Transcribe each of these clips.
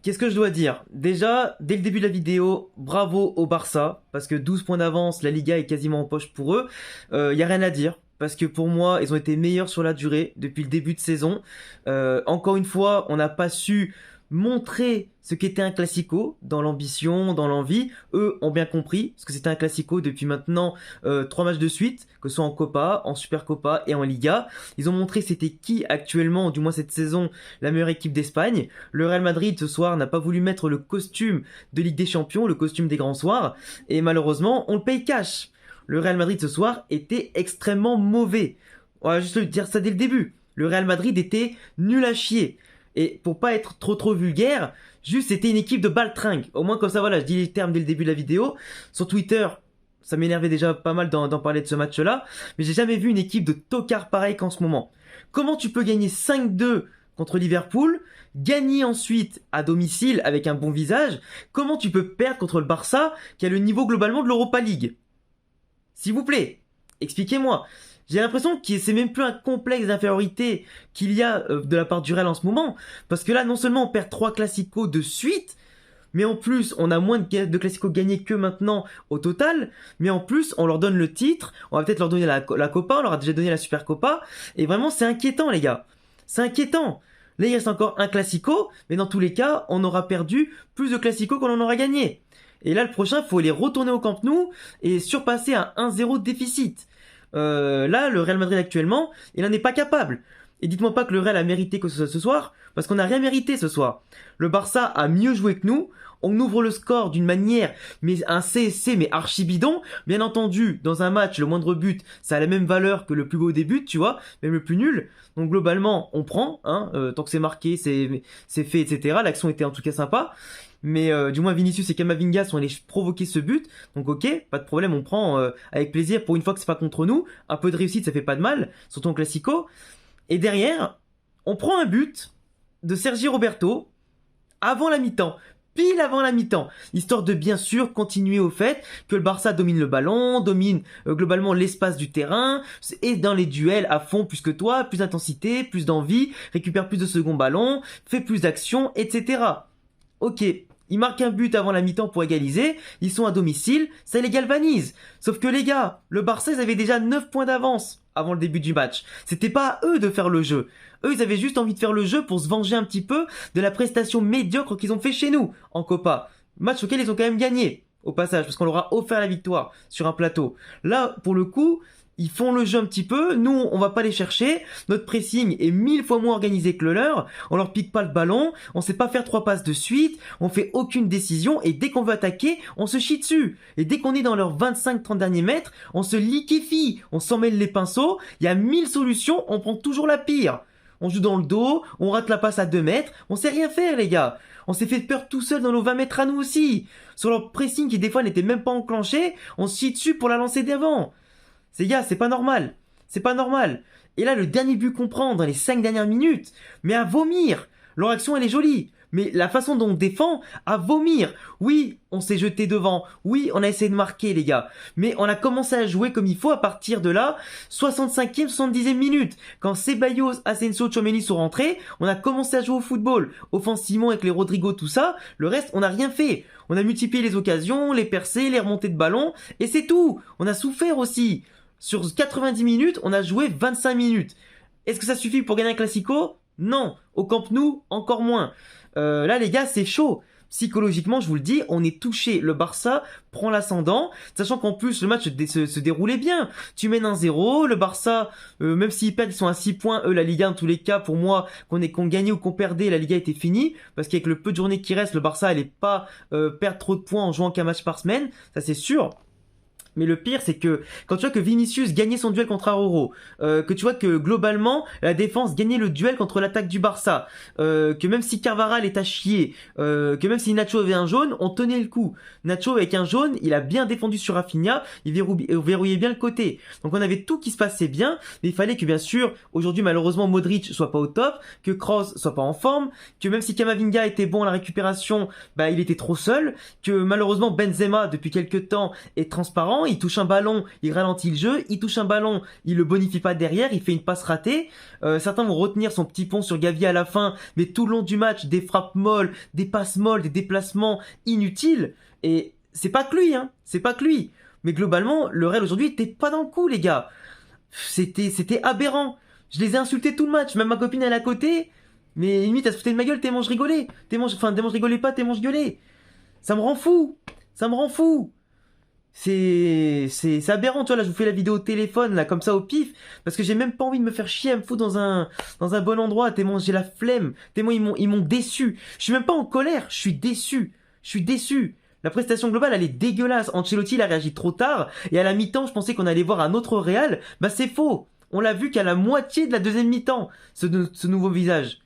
Qu'est-ce que je dois dire? Déjà, dès le début de la vidéo, bravo au Barça, parce que 12 points d'avance, la Liga est quasiment en poche pour eux. Y a rien à dire, parce que pour moi, ils ont été meilleurs sur la durée depuis le début de saison. Encore une fois, on n'a pas su montrer ce qu'était un classico dans l'ambition, dans l'envie. Eux ont bien compris ce que c'était un classico depuis maintenant 3 matchs de suite, que ce soit en Copa, en Supercopa et en Liga. Ils ont montré c'était qui actuellement, du moins cette saison, la meilleure équipe d'Espagne. Le Real Madrid ce soir n'a pas voulu mettre le costume de Ligue des Champions, le costume des grands soirs, et malheureusement on le paye cash. Le Real Madrid ce soir était extrêmement mauvais. On va juste dire ça dès le début. Le Real Madrid était nul à chier. Et pour pas être trop vulgaire, juste c'était une équipe de baltringue. Au moins comme ça, voilà, je dis les termes dès le début de la vidéo. Sur Twitter, ça m'énervait déjà pas mal d'en parler de ce match-là. Mais j'ai jamais vu une équipe de tocards pareil qu'en ce moment. Comment tu peux gagner 5-2 contre Liverpool, gagner ensuite à domicile avec un bon visage? Comment tu peux perdre contre le Barça qui a le niveau globalement de l'Europa League? S'il vous plaît, expliquez-moi. J'ai l'impression que c'est même plus un complexe d'infériorité qu'il y a de la part du Real en ce moment. Parce que là, non seulement on perd 3 classicos de suite, mais en plus, on a moins de classicos gagnés que maintenant au total. Mais en plus, on leur donne le titre. On va peut-être leur donner la Copa. On leur a déjà donné la Super Copa. Et vraiment, c'est inquiétant, les gars. C'est inquiétant. Là, il reste encore un classico. Mais dans tous les cas, on aura perdu plus de classicos qu'on en aura gagné. Et là, le prochain, il faut aller retourner au Camp Nou et surpasser un 1-0 de déficit. Là, le Real Madrid actuellement, il n'en est pas capable. Et dites-moi pas que le Real a mérité que ce soit ce soir, parce qu'on n'a rien mérité ce soir. Le Barça a mieux joué que nous. On ouvre le score d'une manière, mais un CSC, mais archi bidon. Bien entendu, dans un match, le moindre but, ça a la même valeur que le plus beau des buts, tu vois, même le plus nul. Donc globalement, on prend, hein, tant que c'est marqué, c'est fait, etc. L'action était en tout cas sympa. Mais du moins Vinicius et Camavinga sont allés provoquer ce but. Donc ok, pas de problème, on prend avec plaisir pour une fois que c'est pas contre nous. Un peu de réussite, ça fait pas de mal, surtout en classico. Et derrière, on prend un but de Sergi Roberto avant la mi-temps. Pile avant la mi-temps, histoire de bien sûr continuer au fait que le Barça domine le ballon, domine globalement l'espace du terrain, et dans les duels à fond plus que toi, plus d'intensité, plus d'envie, récupère plus de second ballon, fait plus d'actions, etc. Ok, ils marquent un but avant la mi-temps pour égaliser, ils sont à domicile, ça les galvanise. Sauf que les gars, le Barça ils avaient déjà 9 points d'avance avant le début du match. C'était pas à eux de faire le jeu. Eux ils avaient juste envie de faire le jeu pour se venger un petit peu de la prestation médiocre qu'ils ont fait chez nous en Copa. Match auquel ils ont quand même gagné au passage parce qu'on leur a offert la victoire sur un plateau. Là pour le coup, ils font le jeu un petit peu, nous on va pas les chercher, notre pressing est 1000 fois moins organisé que le leur, on leur pique pas le ballon, on sait pas faire 3 passes de suite, on fait aucune décision et dès qu'on veut attaquer, on se chie dessus. Et dès qu'on est dans leurs 25-30 derniers mètres, on se liquéfie, on s'en mêle les pinceaux, il y a 1000 solutions, on prend toujours la pire. On joue dans le dos, on rate la passe à 2 mètres, on sait rien faire les gars. On s'est fait peur tout seul dans nos 20 mètres à nous aussi. Sur leur pressing qui des fois n'était même pas enclenché, on se chie dessus pour la lancer d'avant. Ces gars, c'est pas normal. C'est pas normal. Et là, le dernier but qu'on prend dans les 5 dernières minutes, mais à vomir. Leur action, elle est jolie. Mais la façon dont on défend, à vomir. Oui, on s'est jeté devant. Oui, on a essayé de marquer, les gars. Mais on a commencé à jouer comme il faut à partir de là, 65e, 70e minute. Quand Ceballos, Asensio, Tchouaméni sont rentrés, on a commencé à jouer au football. Offensivement avec les Rodrigo, tout ça. Le reste, on n'a rien fait. On a multiplié les occasions, les percées, les remontées de ballon. Et c'est tout. On a souffert aussi. Sur 90 minutes, on a joué 25 minutes. Est-ce que ça suffit pour gagner un classico? Non. Au Camp Nou, encore moins. Là, les gars, c'est chaud. Psychologiquement, je vous le dis, on est touché. Le Barça prend l'ascendant, sachant qu'en plus, le match se déroulait bien. Tu mènes 1-0, le Barça, même s'ils perdent, ils sont à 6 points. Eux, la Liga, dans tous les cas, pour moi, qu'on gagnait ou qu'on perdait, la Liga était finie. Parce qu'avec le peu de journées qui restent, le Barça allait pas perdre trop de points en jouant qu'un match par semaine. Ça, c'est sûr. Mais le pire, c'est que quand tu vois que Vinicius gagnait son duel contre Araujo, que tu vois que globalement la défense gagnait le duel contre l'attaque du Barça, que même si Carvajal est à chier, que même si Nacho avait un jaune, on tenait le coup. Nacho avec un jaune, il a bien défendu sur Rafinha, il verrouillait bien le côté. Donc on avait tout qui se passait bien, mais il fallait que bien sûr, aujourd'hui malheureusement Modric soit pas au top, que Kroos soit pas en forme, que même si Camavinga était bon à la récupération, bah il était trop seul, que malheureusement Benzema depuis quelques temps est transparent. temps, il touche un ballon, il ralentit le jeu, il touche un ballon, il le bonifie pas derrière, il fait une passe ratée. Certains vont retenir son petit pont sur Gavi à la fin, mais tout le long du match, des frappes molles, des passes molles, des déplacements inutiles. Et c'est pas que lui, hein, c'est pas que lui. Mais globalement, le Real aujourd'hui était pas dans le coup, les gars. C'était aberrant. Je les ai insultés tout le match, même ma copine elle est à côté. Mais limite, elle se foutait de ma gueule tellement je rigolais. Tellement je rigolais pas, tellement je gueulais. Ça me rend fou. Ça me rend fou. C'est aberrant, tu vois, là je vous fais la vidéo au téléphone, là, comme ça au pif, parce que j'ai même pas envie de me faire chier à me foutre dans un bon endroit, tellement j'ai la flemme, tellement ils m'ont déçu. Je suis même pas en colère, je suis déçu. Je suis déçu. La prestation globale, elle est dégueulasse. Ancelotti, il a réagi trop tard, et à la mi-temps, je pensais qu'on allait voir un autre Real. Bah c'est faux. On l'a vu qu'à la moitié de la deuxième mi-temps, ce nouveau visage.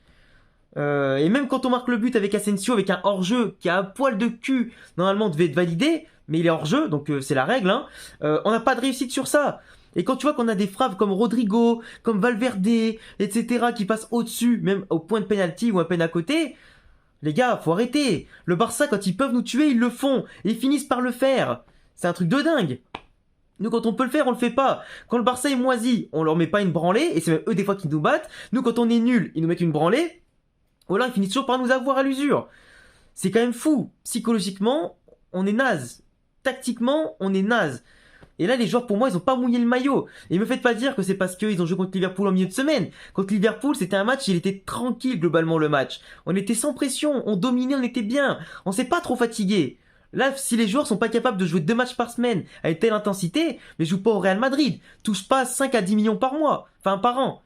Et même quand on marque le but avec Asensio, avec un hors-jeu qui a un poil de cul, normalement devait être validé, mais il est hors-jeu, donc c'est la règle, hein. On n'a pas de réussite sur ça. Et quand tu vois qu'on a des frappes comme Rodrigo, comme Valverde, etc., qui passent au-dessus, même au point de pénalty ou à peine à côté, les gars, faut arrêter. Le Barça, quand ils peuvent nous tuer, ils le font. Et ils finissent par le faire. C'est un truc de dingue. Nous, quand on peut le faire, on le fait pas. Quand le Barça est moisi, on leur met pas une branlée, et c'est même eux des fois qui nous battent. Nous, quand on est nul, ils nous mettent une branlée. Voilà, ils finissent toujours par nous avoir à l'usure. C'est quand même fou. Psychologiquement, on est naze. Tactiquement, on est naze. Et là, les joueurs, pour moi, ils ont pas mouillé le maillot. Et me faites pas dire que c'est parce qu'ils ont joué contre Liverpool en milieu de semaine. Contre Liverpool, c'était un match, il était tranquille, globalement, le match. On était sans pression, on dominait, on était bien. On s'est pas trop fatigué. Là, si les joueurs sont pas capables de jouer 2 matchs par semaine à une telle intensité, mais jouent pas au Real Madrid. Touchent pas 5 à 10 millions par mois. Enfin, par an.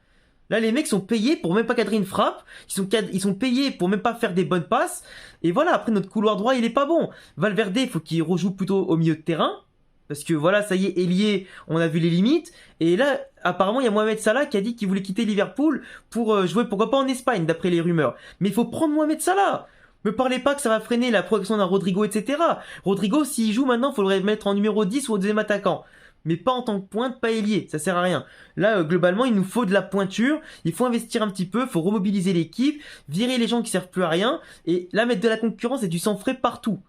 Là, les mecs sont payés pour même pas cadrer une frappe. Ils sont payés pour même pas faire des bonnes passes. Et voilà, après, notre couloir droit, il est pas bon. Valverde, il faut qu'il rejoue plutôt au milieu de terrain. Parce que voilà, ça y est, ailier, on a vu les limites. Et là, apparemment, il y a Mohamed Salah qui a dit qu'il voulait quitter Liverpool pour jouer, pourquoi pas en Espagne, d'après les rumeurs. Mais il faut prendre Mohamed Salah. Me parlez pas que ça va freiner la progression d'un Rodrigo, etc. Rodrigo, s'il joue maintenant, il faudrait le mettre en numéro 10 ou au deuxième attaquant. Mais pas en tant que pointe, pas ailier, ça sert à rien. Là, globalement, il nous faut de la pointure, il faut investir un petit peu, il faut remobiliser l'équipe, virer les gens qui servent plus à rien, et là, mettre de la concurrence et du sang frais partout.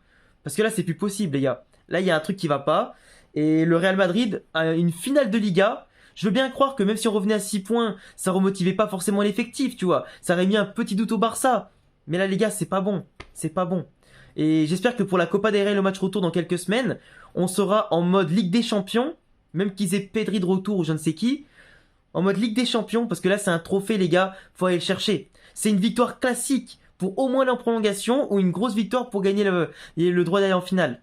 Parce que là, c'est plus possible, les gars. Là, il y a un truc qui va pas, et le Real Madrid a une finale de Liga. Je veux bien croire que même si on revenait à 6 points, ça remotivait pas forcément l'effectif, tu vois. Ça aurait mis un petit doute au Barça. Mais là, les gars, c'est pas bon. C'est pas bon. Et j'espère que pour la Copa del Rey, le match retour dans quelques semaines, on sera en mode Ligue des Champions, même qu'ils aient Pedri de retour ou je ne sais qui, en mode Ligue des Champions, parce que là, c'est un trophée, les gars, faut aller le chercher. C'est une victoire classique pour au moins la prolongation ou une grosse victoire pour gagner le droit d'aller en finale.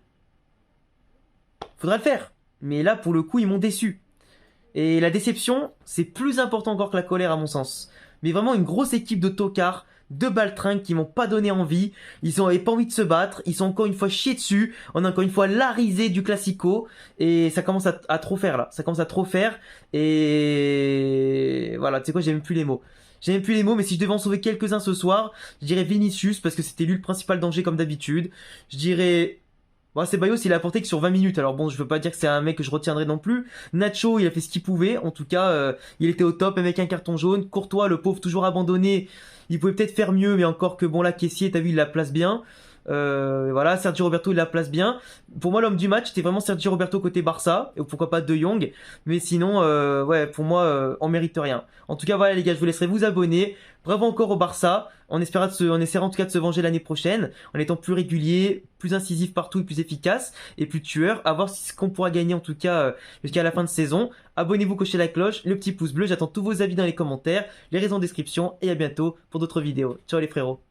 Faudra le faire. Mais là, pour le coup, ils m'ont déçu. Et la déception, c'est plus important encore que la colère, à mon sens. Mais vraiment une grosse équipe de tocards, de baltringues qui m'ont pas donné envie. Ils n'avaient pas envie de se battre. Ils sont encore une fois chiés dessus. On a encore une fois la risée du Classico. Et ça commence à trop faire là. Ça commence à trop faire. Et voilà, tu sais quoi, j'ai même plus les mots. J'ai même plus les mots, mais si je devais en sauver quelques-uns ce soir, je dirais Vinicius parce que c'était lui le principal danger comme d'habitude. Je dirais... Bon, Ceballos, il a apporté que sur 20 minutes. Alors bon, je veux pas dire que c'est un mec que je retiendrai non plus. Nacho, il a fait ce qu'il pouvait. En tout cas, il était au top, même avec un carton jaune. Courtois, le pauvre, toujours abandonné. Il pouvait peut-être faire mieux, mais encore que bon, là, Kessié, t'as vu, il la place bien. Voilà, Sergio Roberto, il la place bien. Pour moi, l'homme du match, c'était vraiment Sergio Roberto côté Barça. Et pourquoi pas De Jong. Mais sinon, ouais, pour moi, on mérite rien. En tout cas, voilà, les gars, je vous laisserai vous abonner. Bravo encore au Barça. En essayant en tout cas de se venger l'année prochaine. En étant plus régulier, plus incisif partout et plus efficace. Et plus tueur. À voir ce qu'on pourra gagner en tout cas jusqu'à la fin de saison. Abonnez-vous, cochez la cloche, le petit pouce bleu. J'attends tous vos avis dans les commentaires. Les raisons en description. Et à bientôt pour d'autres vidéos. Ciao les frérots.